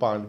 5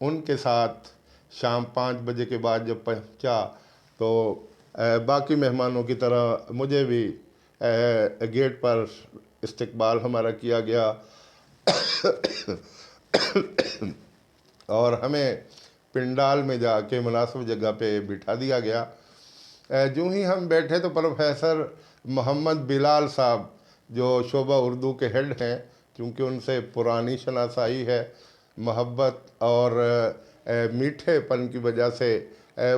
ان کے ساتھ شام 5 بجے کے بعد جب پہنچا تو باقی مہمانوں کی طرح مجھے بھی گیٹ پر استقبال ہمارا کیا گیا اور ہمیں پنڈال میں جا کے مناسب جگہ پہ بٹھا دیا گیا۔ جو ہی ہم بیٹھے تو پروفیسر محمد بلال صاحب جو شعبہ اردو کے ہیڈ ہیں، چونکہ ان سے پرانی شناسائی ہے، محبت اور میٹھے پن کی وجہ سے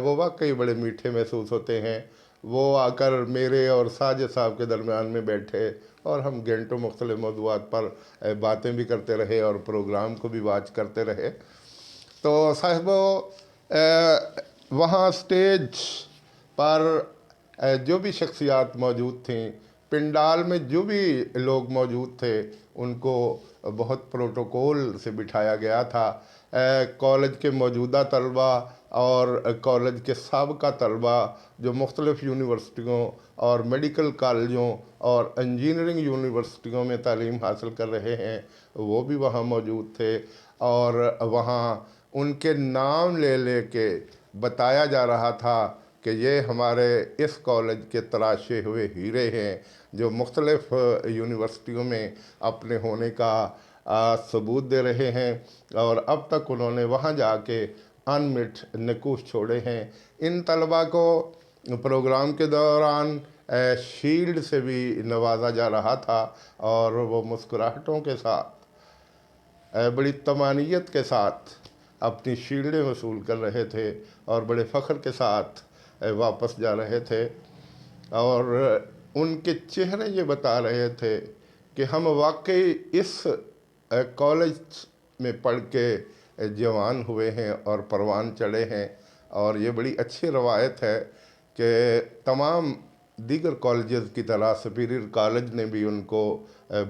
وہ واقعی بڑے میٹھے محسوس ہوتے ہیں، وہ آ کر میرے اور ساجد صاحب کے درمیان میں بیٹھے اور ہم گھنٹوں مختلف موضوعات پر باتیں بھی کرتے رہے اور پروگرام کو بھی واچ کرتے رہے۔ تو صاحبو وہاں سٹیج پر جو بھی شخصیات موجود تھیں، پنڈال میں جو بھی لوگ موجود تھے، ان کو بہت پروٹوکول سے بٹھایا گیا تھا۔ کالج کے موجودہ طلبہ اور کالج کے سابقہ طلبہ جو مختلف یونیورسٹیوں اور میڈیکل کالجوں اور انجینئرنگ یونیورسٹیوں میں تعلیم حاصل کر رہے ہیں، وہ بھی وہاں موجود تھے، اور وہاں ان کے نام لے لے کے بتایا جا رہا تھا کہ یہ ہمارے اس کالج کے تراشے ہوئے ہیرے ہیں جو مختلف یونیورسٹیوں میں اپنے ہونے کا ثبوت دے رہے ہیں، اور اب تک انہوں نے وہاں جا کے انمٹ نقوش چھوڑے ہیں۔ ان طلباء کو پروگرام کے دوران شیلڈ سے بھی نوازا جا رہا تھا، اور وہ مسکراہٹوں کے ساتھ بڑی طمانینت کے ساتھ اپنی شیلڈیں وصول کر رہے تھے اور بڑے فخر کے ساتھ واپس جا رہے تھے، اور ان کے چہرے یہ بتا رہے تھے کہ ہم واقعی اس کالج میں پڑھ کے جوان ہوئے ہیں اور پروان چڑھے ہیں۔ اور یہ بڑی اچھی روایت ہے کہ تمام دیگر کالجز کی طرح سپیریئر کالج نے بھی ان کو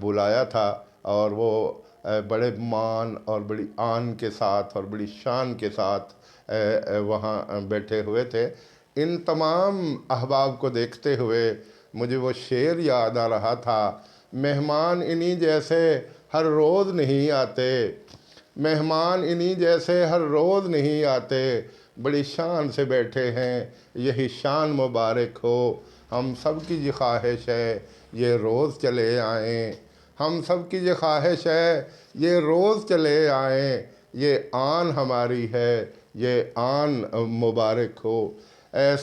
بلایا تھا، اور وہ بڑے مان اور بڑی آن کے ساتھ اور بڑی شان کے ساتھ وہاں بیٹھے ہوئے تھے۔ ان تمام احباب کو دیکھتے ہوئے مجھے وہ شعر یاد آ رہا تھا، مہمان انہی جیسے ہر روز نہیں آتے، مہمان انہی جیسے ہر روز نہیں آتے، بڑی شان سے بیٹھے ہیں، یہی شان مبارک ہو، ہم سب کی یہ خواہش ہے یہ روز چلے آئیں، ہم سب کی یہ خواہش ہے یہ روز چلے آئیں، یہ آن ہماری ہے، یہ آن مبارک ہو۔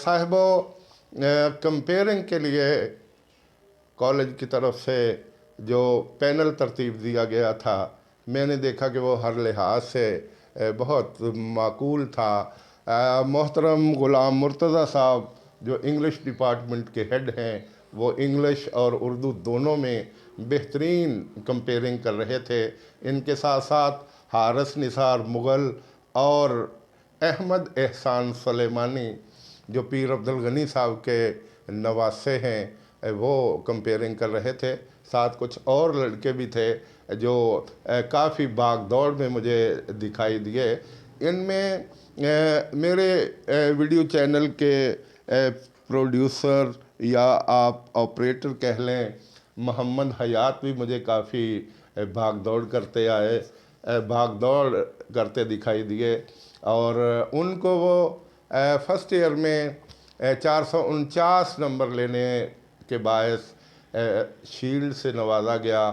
صاحبو کمپیئرنگ کے لیے کالج کی طرف سے جو پینل ترتیب دیا گیا تھا، میں نے دیکھا کہ وہ ہر لحاظ سے بہت معقول تھا۔ محترم غلام مرتضیٰ صاحب جو انگلش ڈپارٹمنٹ کے ہیڈ ہیں، وہ انگلش اور اردو دونوں میں بہترین کمپیئرنگ کر رہے تھے۔ ان کے ساتھ ساتھ حارث نثار مغل اور احمد احسان سلیمانی جو پیر عبدالغنی صاحب کے نواسے ہیں، وہ کمپیئرنگ کر رہے تھے۔ ساتھ کچھ اور لڑکے بھی تھے جو کافی بھاگ دوڑ میں مجھے دکھائی دیے۔ ان میں میرے ویڈیو چینل کے پروڈیوسر یا آپ آپریٹر کہہ لیں، محمد حیات بھی مجھے کافی بھاگ دوڑ کرتے آئے، بھاگ دوڑ کرتے دکھائی دیے، اور ان کو وہ فرسٹ ایئر میں 449 نمبر لینے کے باعث شیلڈ سے نوازا گیا،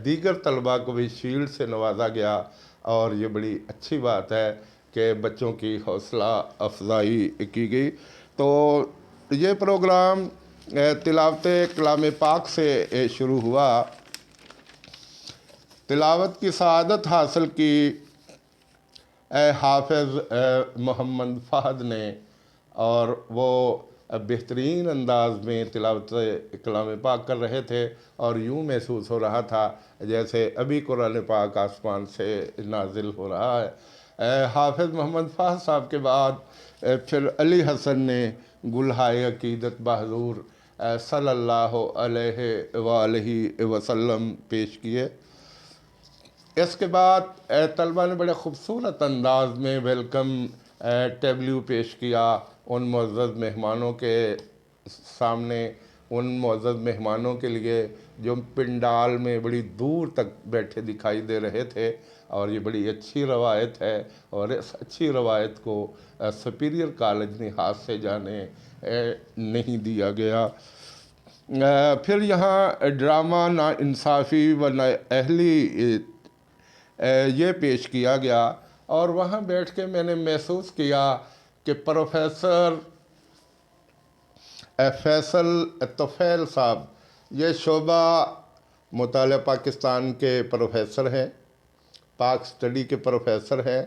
دیگر طلباء کو بھی شیلڈ سے نوازا گیا، اور یہ بڑی اچھی بات ہے کہ بچوں کی حوصلہ افزائی کی گئی۔ تو یہ پروگرام تلاوت کلام پاک سے شروع ہوا۔ تلاوت کی سعادت حاصل کی حافظ محمد فہد نے، اور وہ بہترین انداز میں تلاوت کلام پاک کر رہے تھے، اور یوں محسوس ہو رہا تھا جیسے ابھی قرآن پاک آسمان سے نازل ہو رہا ہے۔ حافظ محمد فہد صاحب کے بعد پھر علی حسن نے گلہائے عقیدت بحضور صلی اللہ علیہ وآلہ وسلم پیش کیے۔ اس کے بعد طلبہ نے بڑے خوبصورت انداز میں ویلکم ٹیبلیو پیش کیا ان معزز مہمانوں کے سامنے، ان معزز مہمانوں کے لیے جو پنڈال میں بڑی دور تک بیٹھے دکھائی دے رہے تھے۔ اور یہ بڑی اچھی روایت ہے، اور اس اچھی روایت کو سپیریئر کالج نے ہاتھ سے جانے نہیں دیا گیا۔ پھر یہاں ڈرامہ نا انصافی و نا اہلی یہ پیش کیا گیا، اور وہاں بیٹھ کے میں نے محسوس کیا کہ پروفیسر فیصل طفیل صاحب یہ شعبہ مطالعہ پاکستان کے پروفیسر ہیں، پاک سٹڈی کے پروفیسر ہیں۔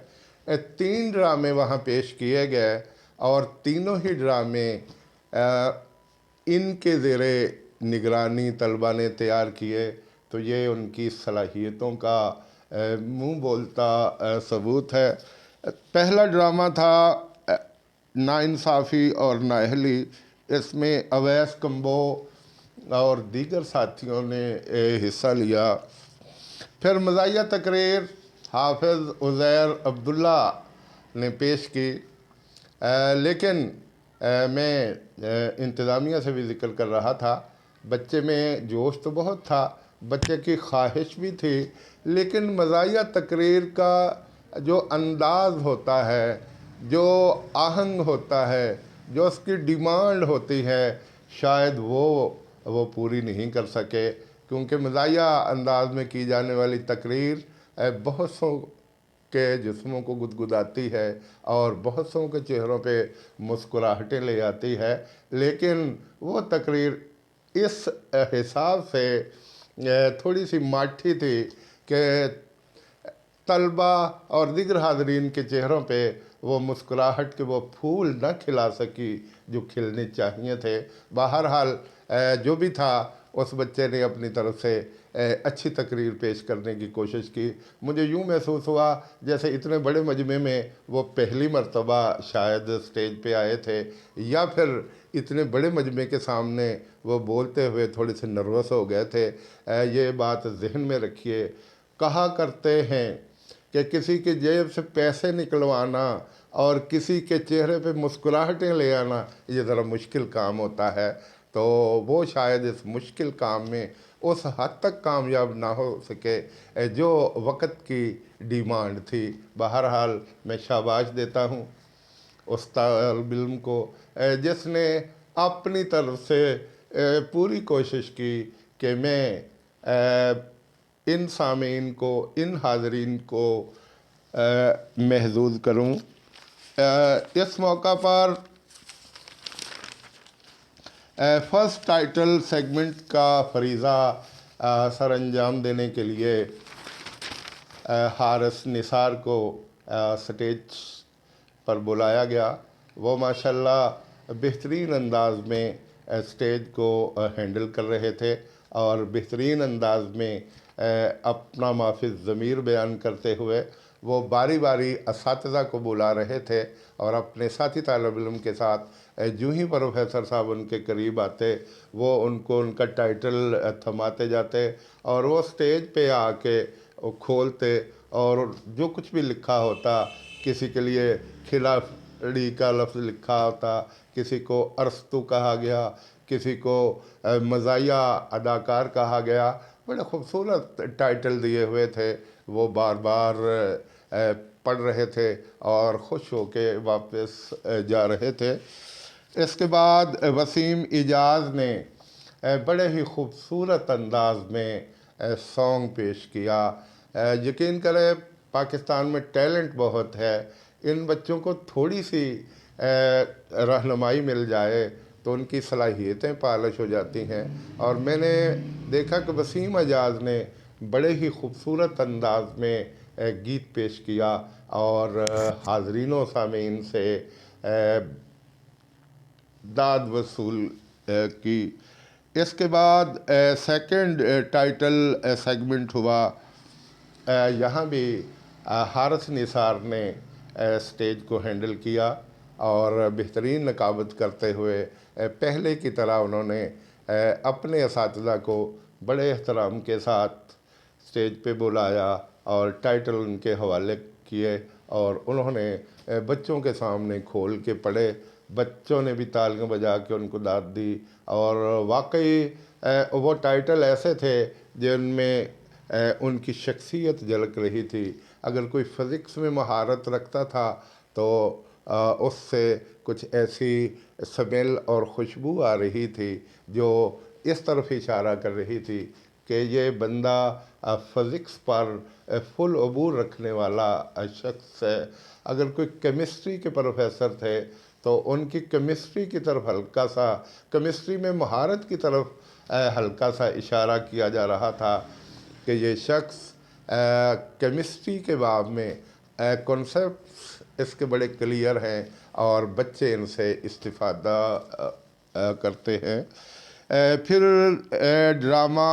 3 ڈرامے وہاں پیش کیے گئے، اور تینوں ہی ڈرامے ان کے زیر نگرانی طلبہ نے تیار کیے، تو یہ ان کی صلاحیتوں کا منہ بولتا ثبوت ہے۔ پہلا ڈرامہ تھا ناانصافی اور نااہلی، اس میں اویس کمبو اور دیگر ساتھیوں نے حصہ لیا۔ پھر مزاحیہ تقریر حافظ عزیر عبداللہ نے پیش کی، لیکن میں انتظامیہ سے بھی ذکر کر رہا تھا، بچے میں جوش تو بہت تھا، بچے کی خواہش بھی تھی، لیکن مزاحیہ تقریر کا جو انداز ہوتا ہے، جو آہنگ ہوتا ہے، جو اس کی ڈیمانڈ ہوتی ہے، شاید وہ پوری نہیں کر سکے، کیونکہ مزاحیہ انداز میں کی جانے والی تقریر بہت سو کے جسموں کو گدگداتی ہے اور بہت سو کے چہروں پہ مسکراہٹیں لے آتی ہے، لیکن وہ تقریر اس حساب سے تھوڑی سی ماٹھی تھی کہ طلبہ اور دیگر حاضرین کے چہروں پہ وہ مسکراہٹ کے وہ پھول نہ کھلا سکی جو کھلنے چاہیے تھے۔ بہرحال جو بھی تھا، اس بچے نے اپنی طرف سے اچھی تقریر پیش کرنے کی کوشش کی۔ مجھے یوں محسوس ہوا جیسے اتنے بڑے مجمع میں وہ پہلی مرتبہ شاید سٹیج پہ آئے تھے، یا پھر اتنے بڑے مجمع کے سامنے وہ بولتے ہوئے تھوڑے سے نروس ہو گئے تھے۔ یہ بات ذہن میں رکھیے، کہا کرتے ہیں کہ کسی کے جیب سے پیسے نکلوانا اور کسی کے چہرے پہ مسکراہٹیں لے آنا یہ ذرا مشکل کام ہوتا ہے، تو وہ شاید اس مشکل کام میں اس حد تک کامیاب نہ ہو سکے جو وقت کی ڈیمانڈ تھی۔ بہرحال میں شاباش دیتا ہوں اس طالب علم کو جس نے اپنی طرف سے پوری کوشش کی کہ میں ان سامعین کو، ان حاضرین کو محظوظ کروں۔ اس موقع پر فرسٹ ٹائٹل سیگمنٹ کا فریضہ سر انجام دینے کے لیے حارث نثار کو سٹیج پر بلایا گیا۔ وہ ماشاءاللہ بہترین انداز میں سٹیج کو ہینڈل کر رہے تھے، اور بہترین انداز میں اپنا مافی الضمیر بیان کرتے ہوئے وہ باری باری اساتذہ کو بلا رہے تھے، اور اپنے ساتھی طالب علم کے ساتھ جو ہی پروفیسر صاحب ان کے قریب آتے وہ ان کو ان کا ٹائٹل تھماتے جاتے، اور وہ سٹیج پہ آ کے وہ کھولتے، اور جو کچھ بھی لکھا ہوتا، کسی کے لیے کھلاڑی کا لفظ لکھا ہوتا، کسی کو ارسطو کہا گیا، کسی کو مزاحیہ اداکار کہا گیا، بڑے خوبصورت ٹائٹل دیے ہوئے تھے، وہ بار بار پڑھ رہے تھے اور خوش ہو کے واپس جا رہے تھے۔ اس کے بعد وسیم اعجاز نے بڑے ہی خوبصورت انداز میں سانگ پیش کیا۔ یقین کریں پاکستان میں ٹیلنٹ بہت ہے، ان بچوں کو تھوڑی سی رہنمائی مل جائے تو ان کی صلاحیتیں پالش ہو جاتی ہیں، اور میں نے دیکھا کہ وسیم اعجاز نے بڑے ہی خوبصورت انداز میں گیت پیش کیا اور حاضرین و سامعین سے داد وصول کی۔ اس کے بعد سیکنڈ ٹائٹل سیگمنٹ ہوا، یہاں بھی حارث نثار نے سٹیج کو ہینڈل کیا، اور بہترین نقابت کرتے ہوئے پہلے کی طرح انہوں نے اپنے اساتذہ کو بڑے احترام کے ساتھ سٹیج پہ بلایا اور ٹائٹل ان کے حوالے کیے، اور انہوں نے بچوں کے سامنے کھول کے پڑھے، بچوں نے بھی تالیاں بجا کے ان کو داد دی، اور واقعی وہ ٹائٹل ایسے تھے جن میں ان کی شخصیت جھلک رہی تھی۔ اگر کوئی فزکس میں مہارت رکھتا تھا تو اس سے کچھ ایسی سمیل اور خوشبو آ رہی تھی جو اس طرف اشارہ کر رہی تھی کہ یہ بندہ فزکس پر فل عبور رکھنے والا شخص ہے۔ اگر کوئی کیمسٹری کے پروفیسر تھے تو ان کی کیمسٹری کی طرف ہلکا سا، کیمسٹری میں مہارت کی طرف ہلکا سا اشارہ کیا جا رہا تھا کہ یہ شخص کیمسٹری کے باب میں کانسیپٹس اس کے بڑے کلیئر ہیں اور بچے ان سے استفادہ کرتے ہیں۔ پھر ڈرامہ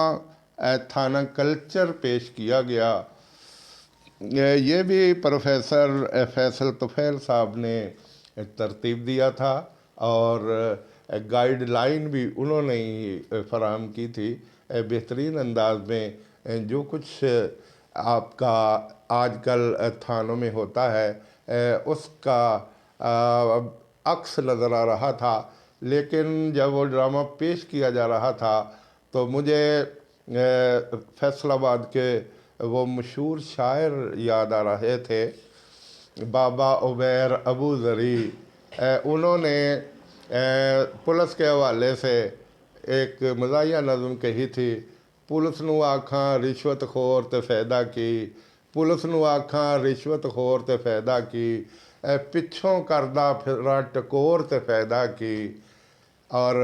تھانہ کلچر پیش کیا گیا۔ یہ بھی پروفیسر فیصل طفیل صاحب نے ترتیب دیا تھا اور گائیڈ لائن بھی انہوں نے ہی فراہم کی تھی۔ بہترین انداز میں جو کچھ آپ کا آج کل تھانوں میں ہوتا ہے اس کا عکس نظر آ رہا تھا، لیکن جب وہ ڈرامہ پیش کیا جا رہا تھا تو مجھے فیصل آباد کے وہ مشہور شاعر یاد آ رہے تھے، بابا عبیر ابو ذری۔ انہوں نے پولیس کے حوالے سے ایک مزاحیہ نظم کہی تھی، پولیس نو آکھاں رشوت خور تے فائدہ کی، پولیس نو آکھاں رشوت خور تے فائدہ کی، پچھوں کردہ پھراں ٹکور تے فائدہ کی۔ اور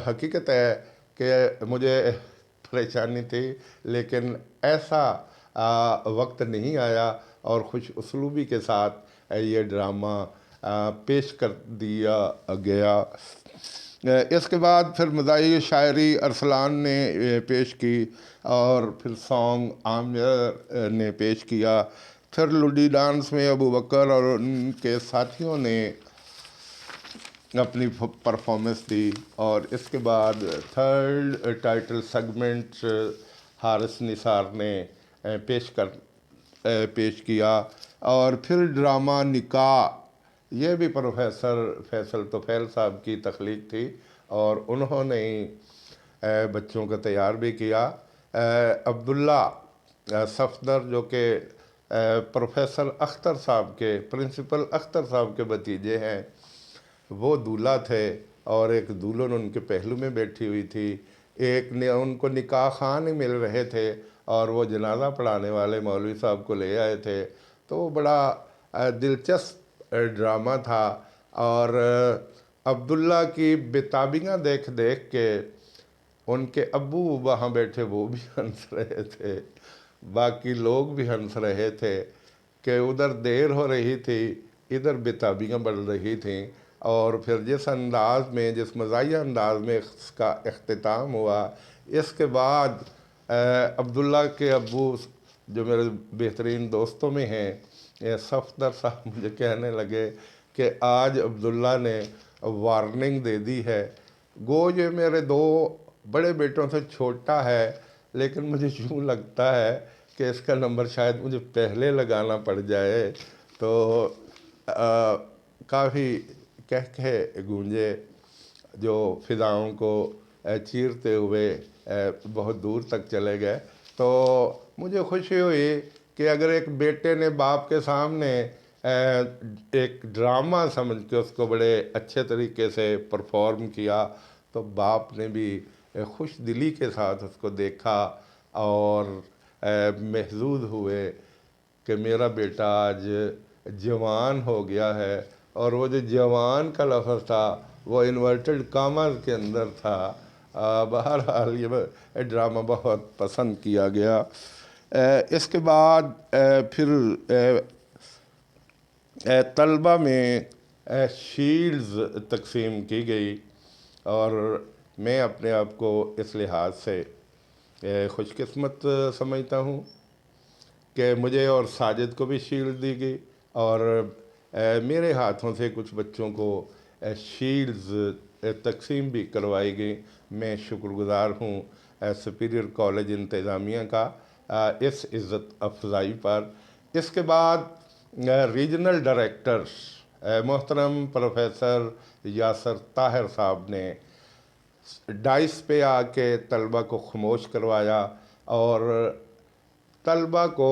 حقیقت ہے کہ مجھے پریشانی تھی، لیکن ایسا وقت نہیں آیا اور خوش اسلوبی کے ساتھ یہ ڈرامہ پیش کر دیا گیا۔ اس کے بعد پھر مزاحیہ شاعری ارسلان نے پیش کی اور پھر سانگ عامر نے پیش کیا۔ پھر لڈی ڈانس میں ابو بکر اور ان کے ساتھیوں نے اپنی پرفارمنس دی، اور اس کے بعد تھرڈ ٹائٹل سیگمنٹ حارث نثار نے پیش کیا۔ اور پھر ڈرامہ نکاح، یہ بھی پروفیسر فیصل طفیل صاحب کی تخلیق تھی اور انہوں نے بچوں کو تیار بھی کیا۔ عبداللہ صفدر جو کہ پروفیسر اختر صاحب کے، پرنسپل اختر صاحب کے بھتیجے ہیں، وہ دولہا تھے اور ایک دولہن ان کے پہلو میں بیٹھی ہوئی تھی۔ ایک نے ان کو نکاح خان مل رہے تھے اور وہ جنازہ پڑھانے والے مولوی صاحب کو لے آئے تھے، تو وہ بڑا دلچسپ ڈرامہ تھا۔ اور عبداللہ کی بےتابیاں دیکھ دیکھ کے ان کے ابو وہاں بیٹھے وہ بھی ہنس رہے تھے، باقی لوگ بھی ہنس رہے تھے کہ ادھر دیر ہو رہی تھی، ادھر بےتابیاں بڑھ رہی تھیں۔ اور پھر جس انداز میں، جس مزاحیہ انداز میں اس کا اختتام ہوا، اس کے بعد عبداللہ کے ابو جو میرے بہترین دوستوں میں ہیں، صفدر صاحب مجھے کہنے لگے کہ آج عبداللہ نے وارننگ دے دی ہے، گو یہ میرے دو بڑے بیٹوں سے چھوٹا ہے، لیکن مجھے یوں لگتا ہے کہ اس کا نمبر شاید مجھے پہلے لگانا پڑ جائے۔ تو کافی کہے گونجے جو فضاؤں کو چیرتے ہوئے بہت دور تک چلے گئے۔ تو مجھے خوشی ہوئی کہ اگر ایک بیٹے نے باپ کے سامنے ایک ڈرامہ سمجھ کے اس کو بڑے اچھے طریقے سے پرفارم کیا، تو باپ نے بھی خوش دلی کے ساتھ اس کو دیکھا اور محظوظ ہوئے کہ میرا بیٹا آج جوان ہو گیا ہے۔ اور وہ جو جوان کا لفظ تھا وہ انورٹڈ کاماز کے اندر تھا۔ بہرحال یہ ڈرامہ بہت پسند کیا گیا۔ اس کے بعد پھر طلبہ میں شیلڈز تقسیم کی گئی، اور میں اپنے آپ کو اس لحاظ سے خوش قسمت سمجھتا ہوں کہ مجھے اور ساجد کو بھی شیلڈ دی گئی، اور میرے ہاتھوں سے کچھ بچوں کو شیلڈز تقسیم بھی کروائی گئی۔ میں شکر گزار ہوں سپیریئر کالج انتظامیہ کا اس عزت افزائی پر۔ اس کے بعد ریجنل ڈائریکٹر محترم پروفیسر یاسر طاہر صاحب نے ڈائس پہ آ کے طلبہ کو خاموش کروایا اور طلبہ کو